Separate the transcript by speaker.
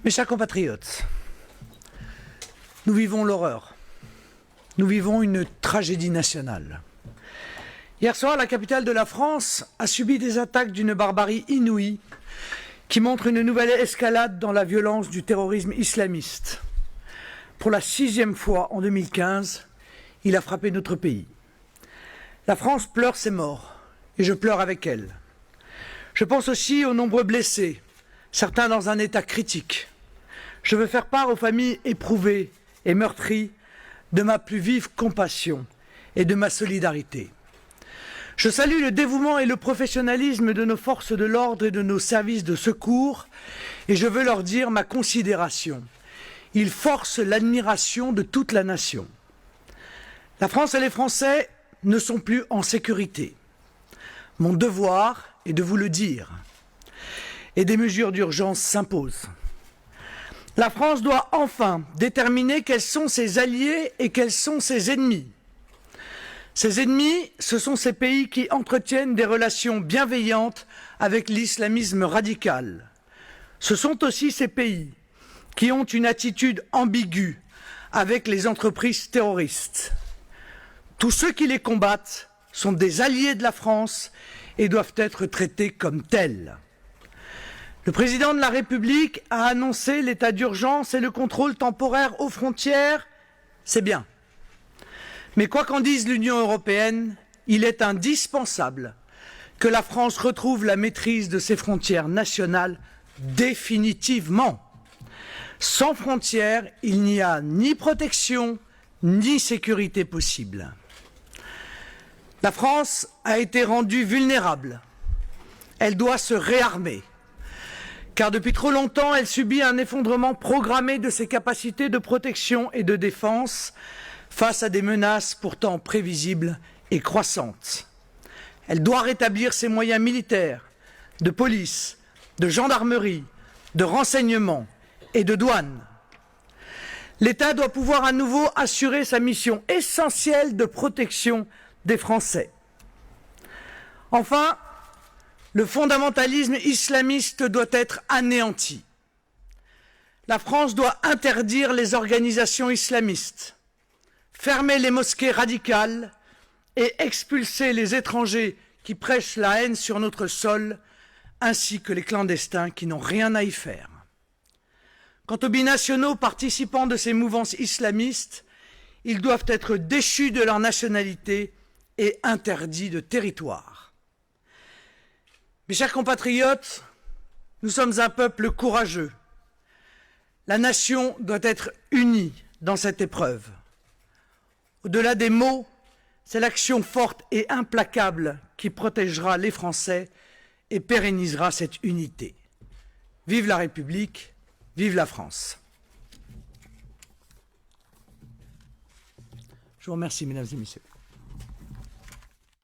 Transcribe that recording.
Speaker 1: Mes chers compatriotes, nous vivons l'horreur. Nous vivons une tragédie nationale. Hier soir, la capitale de la France a subi des attaques d'une barbarie inouïe qui montre une nouvelle escalade dans la violence du terrorisme islamiste. Pour la 6e fois en 2015, il a frappé notre pays. La France pleure ses morts et je pleure avec elle. Je pense aussi aux nombreux blessés, certains dans un état critique. Je veux faire part aux familles éprouvées et meurtries de ma plus vive compassion et de ma solidarité. Je salue le dévouement et le professionnalisme de nos forces de l'ordre et de nos services de secours et je veux leur dire ma considération. Ils forcent l'admiration de toute la nation. La France et les Français ne sont plus en sécurité. Mon devoir est de vous le dire. Et des mesures d'urgence s'imposent. La France doit enfin déterminer quels sont ses alliés et quels sont ses ennemis. Ses ennemis, ce sont ces pays qui entretiennent des relations bienveillantes avec l'islamisme radical. Ce sont aussi ces pays qui ont une attitude ambiguë avec les entreprises terroristes. Tous ceux qui les combattent sont des alliés de la France et doivent être traités comme tels. Le président de la République a annoncé l'état d'urgence et le contrôle temporaire aux frontières. C'est bien. Mais quoi qu'en dise l'Union européenne, il est indispensable que la France retrouve la maîtrise de ses frontières nationales définitivement. Sans frontières, il n'y a ni protection ni sécurité possible. La France a été rendue vulnérable. Elle doit se réarmer. Car depuis trop longtemps, elle subit un effondrement programmé de ses capacités de protection et de défense face à des menaces pourtant prévisibles et croissantes. Elle doit rétablir ses moyens militaires, de police, de gendarmerie, de renseignement et de douane. L'État doit pouvoir à nouveau assurer sa mission essentielle de protection des Français. Enfin, le fondamentalisme islamiste doit être anéanti. La France doit interdire les organisations islamistes, fermer les mosquées radicales et expulser les étrangers qui prêchent la haine sur notre sol, ainsi que les clandestins qui n'ont rien à y faire. Quant aux binationaux participants de ces mouvances islamistes, ils doivent être déchus de leur nationalité et interdits de territoire. Mes chers compatriotes, nous sommes un peuple courageux. La nation doit être unie dans cette épreuve. Au-delà des mots, c'est l'action forte et implacable qui protégera les Français et pérennisera cette unité. Vive la République, vive la France. Je vous remercie, mesdames et messieurs.